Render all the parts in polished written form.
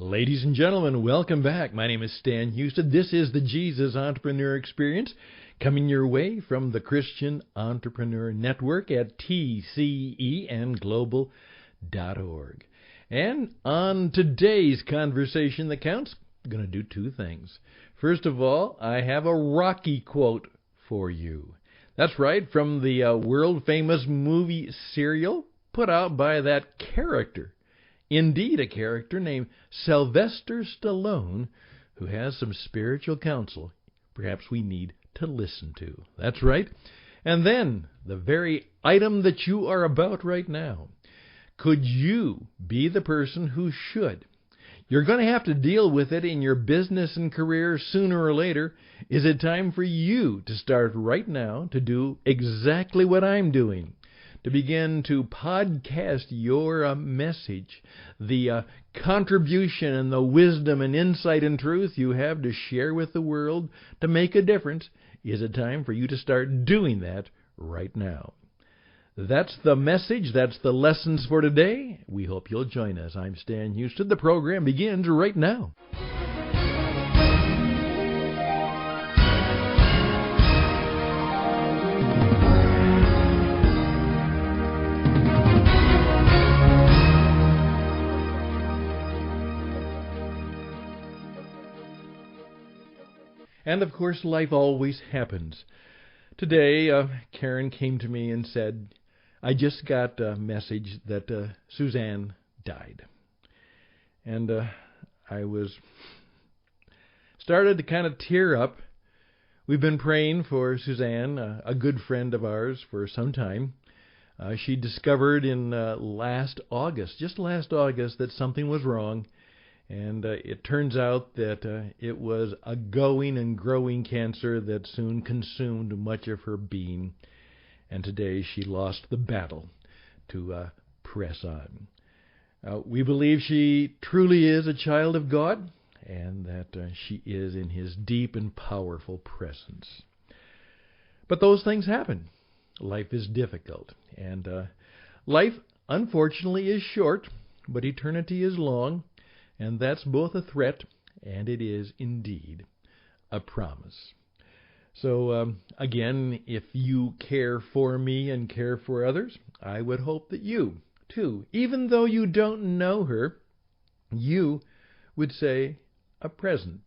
Ladies and gentlemen, welcome back. My name is Stan Hustad. This is the Jesus Entrepreneur Experience, coming your way from the Christian Entrepreneur Network at tcenglobal.org. And on today's Conversation That Counts, I'm going to do two things. First of all, I have a Rocky quote for you. That's right, from the world-famous movie Serial, put out by that character. Indeed, a character named Sylvester Stallone, who has some spiritual counsel perhaps we need to listen to. That's right. And then, the very item that you are about right now. Could you be the person who should? You're going to have to deal with it in your business and career sooner or later. Is it time for you to start right now to do exactly what I'm doing? To begin to podcast your message, the contribution and the wisdom and insight and truth you have to share with the world to make a difference. Is it time for you to start doing that right now? That's the message. That's the lessons for today. We hope you'll join us. I'm Stan Hustad. The program begins right now. And, of course, life always happens. Today, Karen came to me and said, I just got a message that Suzanne died. And I started to kind of tear up. We've been praying for Suzanne, a good friend of ours, for some time. She discovered in last August, that something was wrong. And it turns out that it was a going and growing cancer that soon consumed much of her being. And today she lost the battle to press on. We believe she truly is a child of God, and that she is in His deep and powerful presence. But those things happen. Life is difficult. And life, unfortunately, is short, but eternity is long. And that's both a threat, and it is indeed a promise. So, again, if you care for me and care for others, I would hope that you, too, even though you don't know her, you would say a present,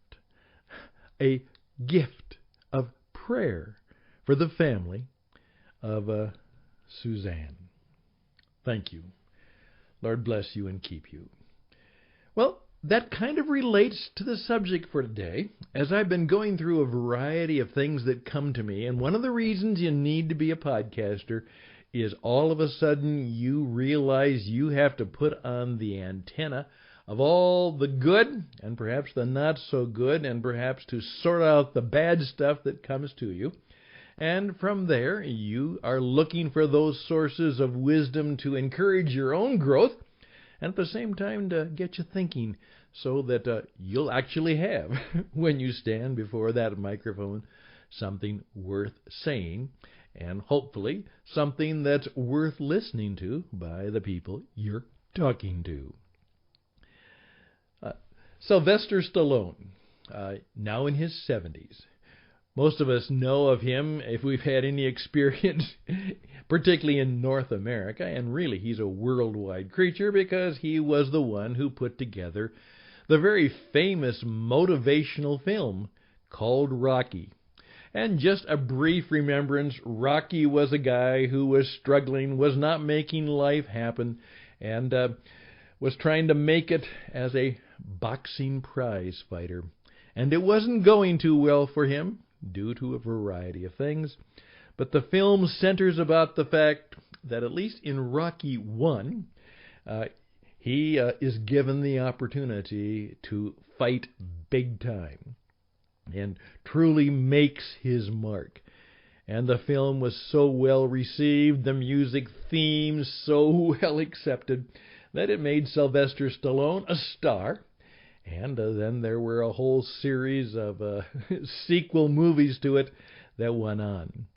a gift of prayer for the family of Suzanne. Thank you. Lord bless you and keep you. Well, that kind of relates to the subject for today, as I've been going through a variety of things that come to me, and one of the reasons you need to be a podcaster is all of a sudden you realize you have to put on the antenna of all the good, and perhaps the not so good, and perhaps to sort out the bad stuff that comes to you. And from there, you are looking for those sources of wisdom to encourage your own growth, and at the same time to get you thinking so that you'll actually have, when you stand before that microphone, something worth saying, and hopefully something that's worth listening to by the people you're talking to. Sylvester Stallone, now in his 70s. Most of us know of him if we've had any experience, particularly in North America, and really he's a worldwide creature because he was the one who put together the very famous motivational film called Rocky. And just a brief remembrance, Rocky was a guy who was struggling, was not making life happen, and was trying to make it as a boxing prize fighter. And it wasn't going too well for him, due to a variety of things. But the film centers about the fact that at least in Rocky 1, he is given the opportunity to fight big time and truly makes his mark. And the film was so well received, the music themes so well accepted, that it made Sylvester Stallone a star. And then there were a whole series of sequel movies to it that went on.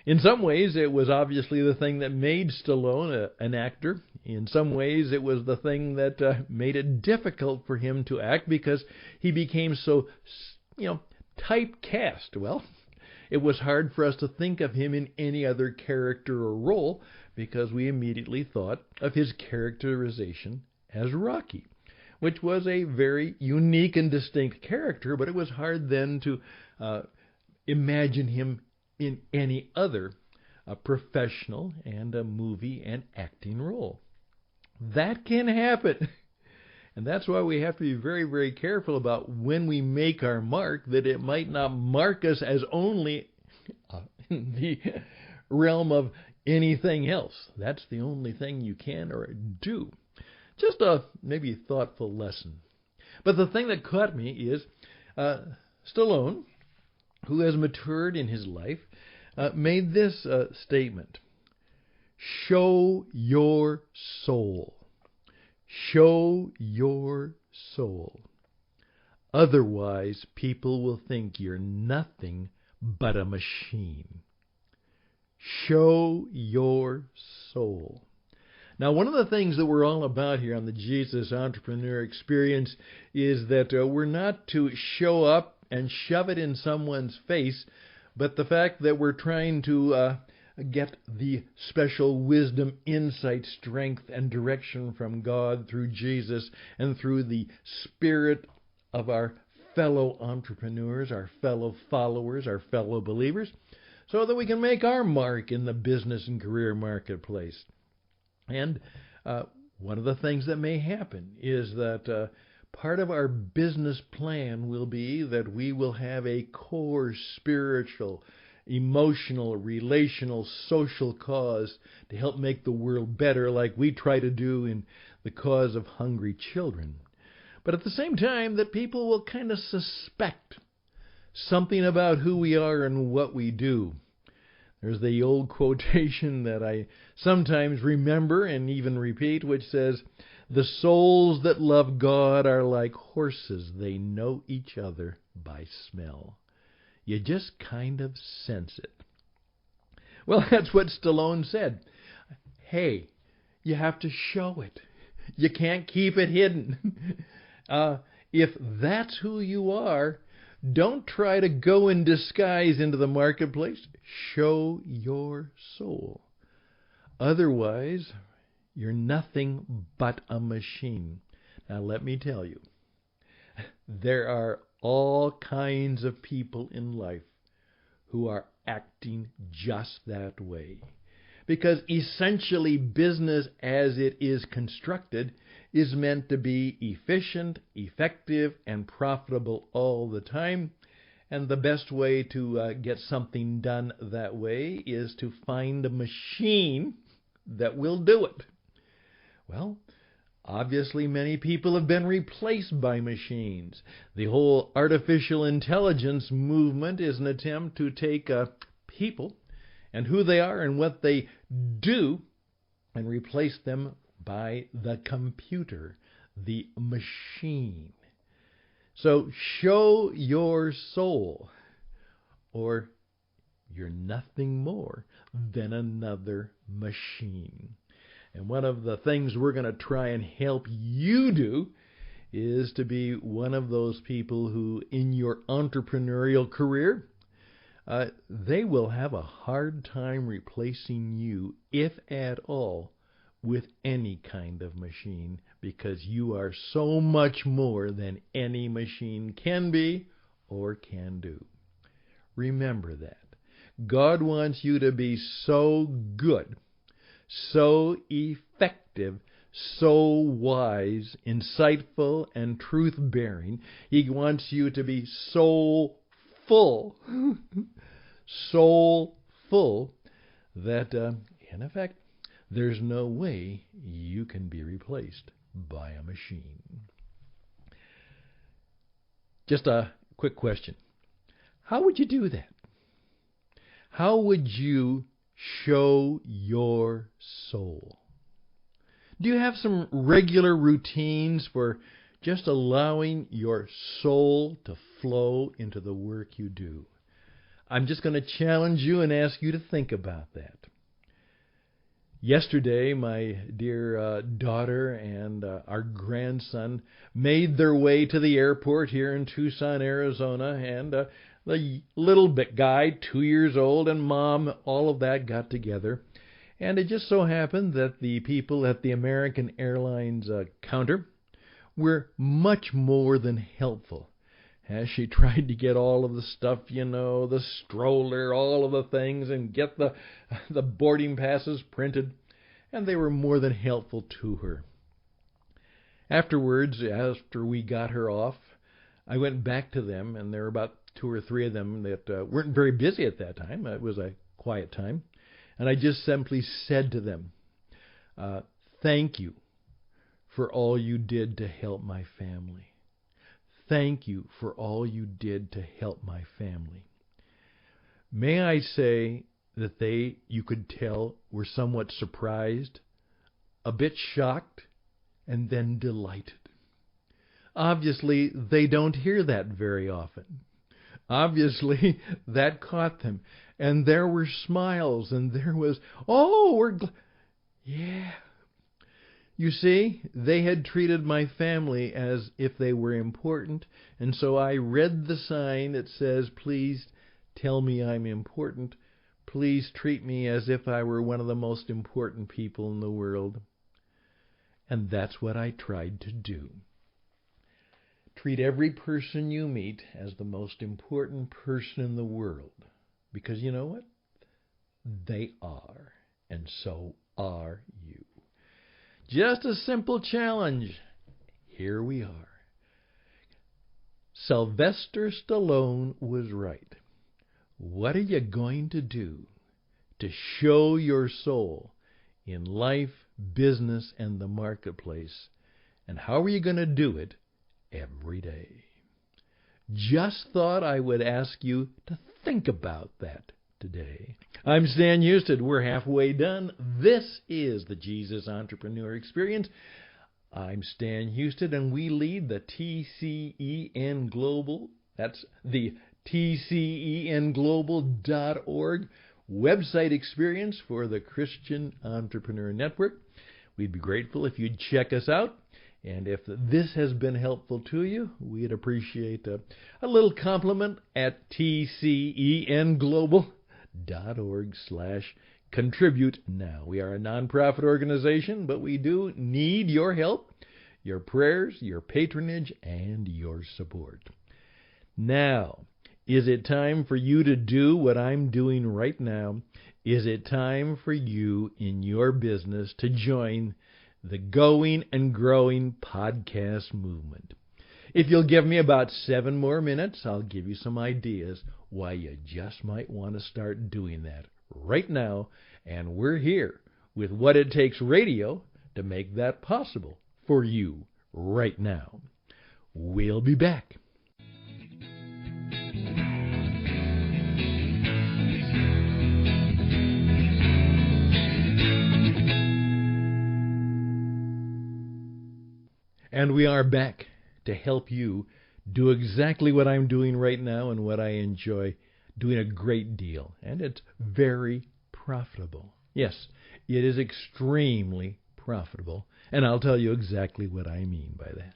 In some ways, it was obviously the thing that made Stallone an actor. In some ways, it was the thing that made it difficult for him to act because he became so, typecast. Well, it was hard for us to think of him in any other character or role because we immediately thought of his characterization as Rocky, which was a very unique and distinct character, but it was hard then to imagine him in any other professional and a movie and acting role. That can happen. And that's why we have to be very, very careful about when we make our mark, that it might not mark us as only in the realm of anything else. That's the only thing you can or do. Just a maybe thoughtful lesson. But the thing that caught me is Stallone, who has matured in his life, made this statement: show your soul. Show your soul. Otherwise, people will think you're nothing but a machine. Show your soul. Now, one of the things that we're all about here on the Jesus Entrepreneur Experience is that we're not to show up and shove it in someone's face, but the fact that we're trying to get the special wisdom, insight, strength, and direction from God through Jesus and through the Spirit of our fellow entrepreneurs, our fellow followers, our fellow believers, so that we can make our mark in the business and career marketplace. And one of the things that may happen is that part of our business plan will be that we will have a core spiritual, emotional, relational, social cause to help make the world better, like we try to do in the cause of hungry children. But at the same time, that people will kind of suspect something about who we are and what we do. There's the old quotation that I sometimes remember and even repeat, which says, "The souls that love God are like horses. They know each other by smell." You just kind of sense it. Well, that's what Stallone said. Hey, you have to show it. You can't keep it hidden. If that's who you are, don't try to go in disguise into the marketplace. Show your soul. Otherwise, you're nothing but a machine. Now, let me tell you, there are all kinds of people in life who are acting just that way. Because essentially, business as it is constructed is meant to be efficient, effective, and profitable all the time. And the best way to get something done that way is to find a machine that will do it. Well, obviously, many people have been replaced by machines. The whole artificial intelligence movement is an attempt to take people and who they are and what they do and replace them by the computer, the machine. So show your soul, or you're nothing more than another machine. And one of the things we're going to try and help you do is to be one of those people who, in your entrepreneurial career, they will have a hard time replacing you, if at all, with any kind of machine, because you are so much more than any machine can be or can do. Remember that. God wants you to be so good, so effective, so wise, insightful, and truth-bearing. He wants you to be so full, so full, that, in effect, there's no way you can be replaced by a machine. Just a quick question. How would you do that? How would you show your soul? Do you have some regular routines for just allowing your soul to flow into the work you do? I'm just going to challenge you and ask you to think about that. Yesterday, my dear daughter and our grandson made their way to the airport here in Tucson, Arizona, and the little bit guy, 2 years old, and Mom, all of that got together. And it just so happened that the people at the American Airlines counter were much more than helpful as she tried to get all of the stuff, the stroller, all of the things, and get the boarding passes printed, and they were more than helpful to her. Afterwards, after we got her off, I went back to them, and there were about 2 or 3 of them that weren't very busy at that time. It was a quiet time. And I just simply said to them, thank you for all you did to help my family. Thank you for all you did to help my family. May I say that you could tell, were somewhat surprised, a bit shocked, and then delighted. Obviously, they don't hear that very often. Obviously, that caught them. And there were smiles, and there was, yeah. You see, they had treated my family as if they were important, and so I read the sign that says, please tell me I'm important. Please treat me as if I were one of the most important people in the world. And that's what I tried to do. Treat every person you meet as the most important person in the world. Because you know what? They are, and so are you. Just a simple challenge. Here we are. Sylvester Stallone was right. What are you going to do to show your soul in life, business, and the marketplace? And how are you going to do it every day? Just thought I would ask you to think about that today. I'm Stan Hustad. We're halfway done. This is the Jesus Entrepreneur Experience. I'm Stan Hustad, and we lead the TCEN Global. That's the TCENglobal.org website experience for the Christian Entrepreneur Network. We'd be grateful if you'd check us out. And if this has been helpful to you, we'd appreciate a little compliment at tcenglobal.org/contribute now. We are a nonprofit organization, but we do need your help, your prayers, your patronage, and your support. Now, is it time for you to do what I'm doing right now? Is it time for you in your business to join the Going and Growing podcast movement? If you'll give me about 7 more minutes, I'll give you some ideas why you just might want to start doing that right now. And we're here with What It Takes Radio to make that possible for you right now. We'll be back. And we are back to help you do exactly what I'm doing right now and what I enjoy doing a great deal. And it's very profitable. Yes, it is extremely profitable. And I'll tell you exactly what I mean by that.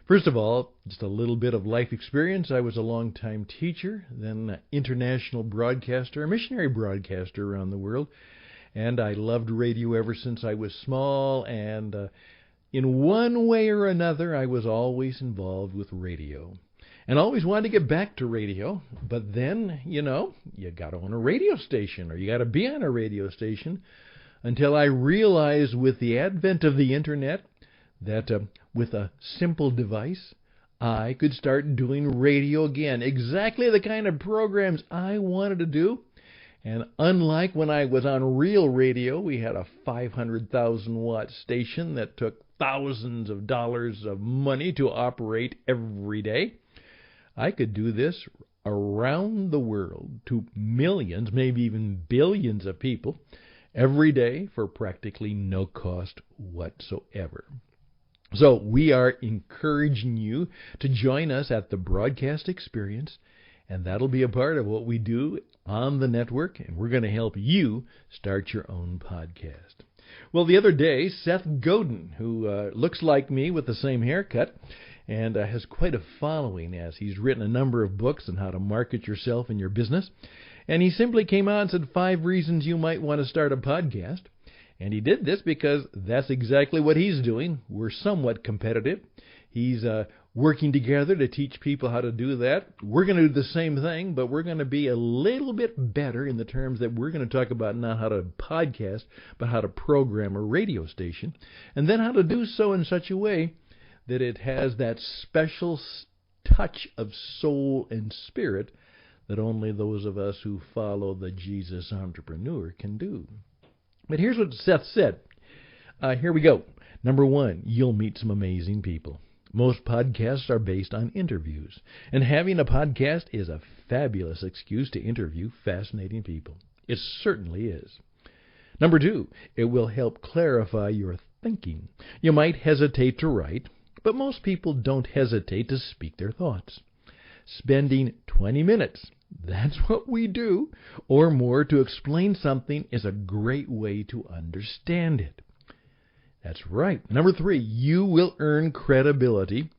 First of all, just a little bit of life experience. I was a long-time teacher, then an international broadcaster, a missionary broadcaster around the world. And I loved radio ever since I was small, and in one way or another, I was always involved with radio. And always wanted to get back to radio, but then, you got to own a radio station, or you got to be on a radio station, until I realized with the advent of the Internet that with a simple device, I could start doing radio again. Exactly the kind of programs I wanted to do. And unlike when I was on real radio, we had a 500,000-watt station that took thousands of dollars of money to operate every day. I could do this around the world to millions, maybe even billions of people every day for practically no cost whatsoever. So we are encouraging you to join us at the broadcast experience, and that'll be a part of what we do on the network, and we're going to help you start your own podcast. Well, the other day, Seth Godin, who looks like me with the same haircut, and has quite a following as he's written a number of books on how to market yourself and your business, and he simply came out and said 5 reasons you might want to start a podcast. And he did this because that's exactly what he's doing. We're somewhat competitive. He's working together to teach people how to do that. We're going to do the same thing, but we're going to be a little bit better in the terms that we're going to talk about not how to podcast, but how to program a radio station, and then how to do so in such a way that it has that special touch of soul and spirit that only those of us who follow the Jesus entrepreneur can do. But here's what Seth said. Here we go. Number 1, you'll meet some amazing people. Most podcasts are based on interviews, and having a podcast is a fabulous excuse to interview fascinating people. It certainly is. Number 2, it will help clarify your thinking. You might hesitate to write, but most people don't hesitate to speak their thoughts. Spending 20 minutes, that's what we do, or more to explain something is a great way to understand it. That's right. Number 3, you will earn credibility.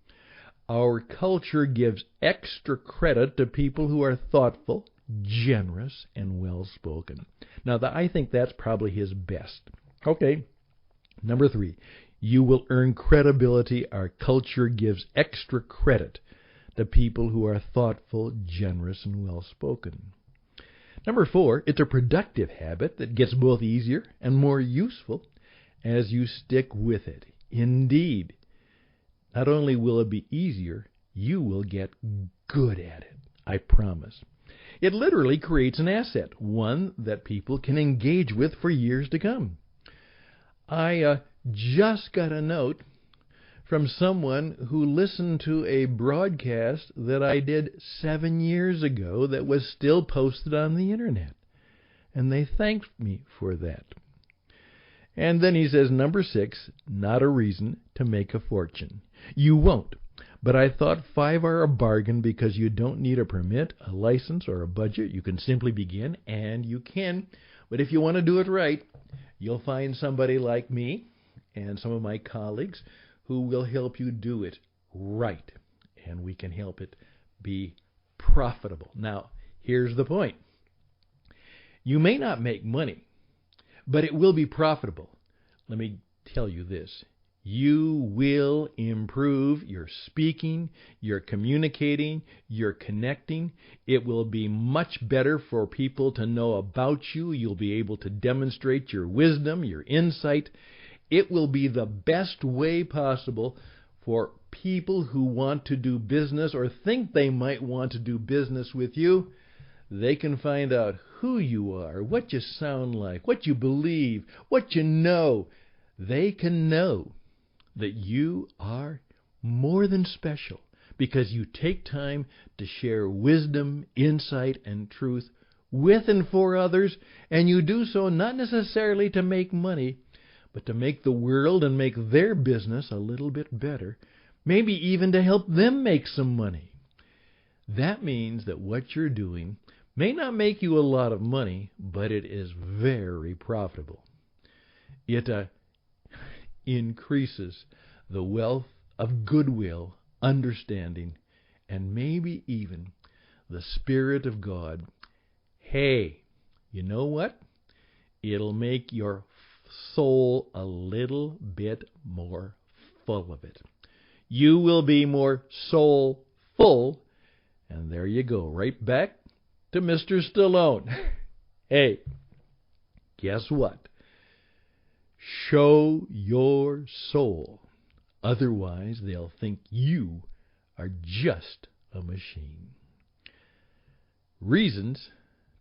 Our culture gives extra credit to people who are thoughtful, generous, and well-spoken. Now, I think that's probably his best. Okay. Number 3, you will earn credibility. Our culture gives extra credit to people who are thoughtful, generous, and well-spoken. Number 4, it's a productive habit that gets both easier and more useful as you stick with it. Indeed, not only will it be easier, you will get good at it. I promise. It literally creates an asset, one that people can engage with for years to come. I just got a note from someone who listened to a broadcast that I did 7 years ago that was still posted on the internet. And they thanked me for that. And then he says, number 6, not a reason to make a fortune. You won't. But I thought 5 are a bargain because you don't need a permit, a license, or a budget. You can simply begin, and you can. But if you want to do it right, you'll find somebody like me and some of my colleagues who will help you do it right. And we can help it be profitable. Now, here's the point. You may not make money, but it will be profitable. Let me tell you this. You will improve your speaking, your communicating, your connecting. It will be much better for people to know about you. You'll be able to demonstrate your wisdom, your insight. It will be the best way possible for people who want to do business or think they might want to do business with you. They can find out who you are, what you sound like, what you believe, what you know. They can know that you are more than special because you take time to share wisdom, insight, and truth with and for others, and you do so not necessarily to make money, but to make the world and make their business a little bit better, maybe even to help them make some money. That means that what you're doing may not make you a lot of money, but it is very profitable. It increases the wealth of goodwill, understanding, and maybe even the Spirit of God. Hey, you know what? It'll make your soul a little bit more full of it. You will be more soulful, and there you go, right back to Mr. Stallone. Hey, guess what? Show your soul. Otherwise, they'll think you are just a machine. Reasons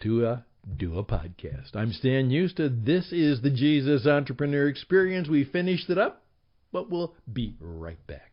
to do a podcast. I'm Stan Hustad. This is the Jesus Entrepreneur Experience. We finished it up, but we'll be right back.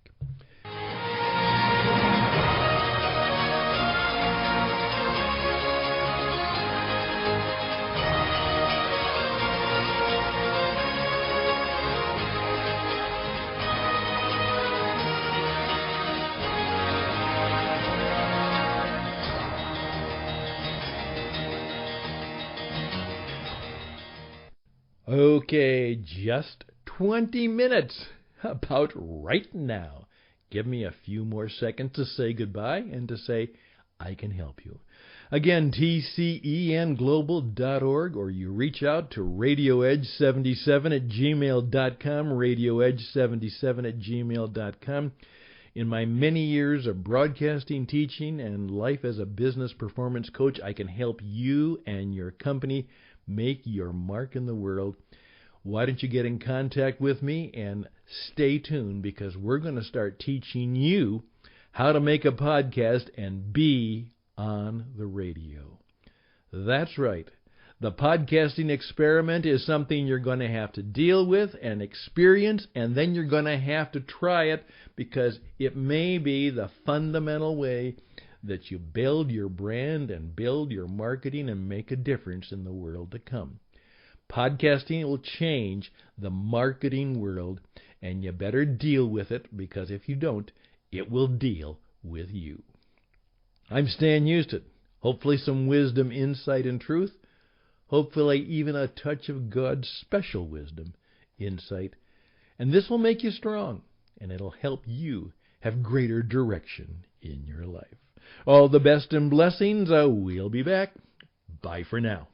Okay, just 20 minutes. About right now. Give me a few more seconds to say goodbye and to say I can help you. Again, tcenglobal.org, or you reach out to radioedge77 at gmail.com, radioedge77 at gmail.com. In my many years of broadcasting, teaching, and life as a business performance coach, I can help you and your company make your mark in the world. Why don't you get in contact with me and stay tuned, because we're going to start teaching you how to make a podcast and be on the radio. That's right. The podcasting experiment is something you're going to have to deal with and experience, and then you're going to have to try it, because it may be the fundamental way that you build your brand and build your marketing and make a difference in the world to come. Podcasting will change the marketing world, and you better deal with it, because if you don't, it will deal with you. I'm Stan Hustad. Hopefully some wisdom, insight, and truth. Hopefully even a touch of God's special wisdom, insight. And this will make you strong, and it'll help you have greater direction in your life. All the best and blessings. We'll be back. Bye for now.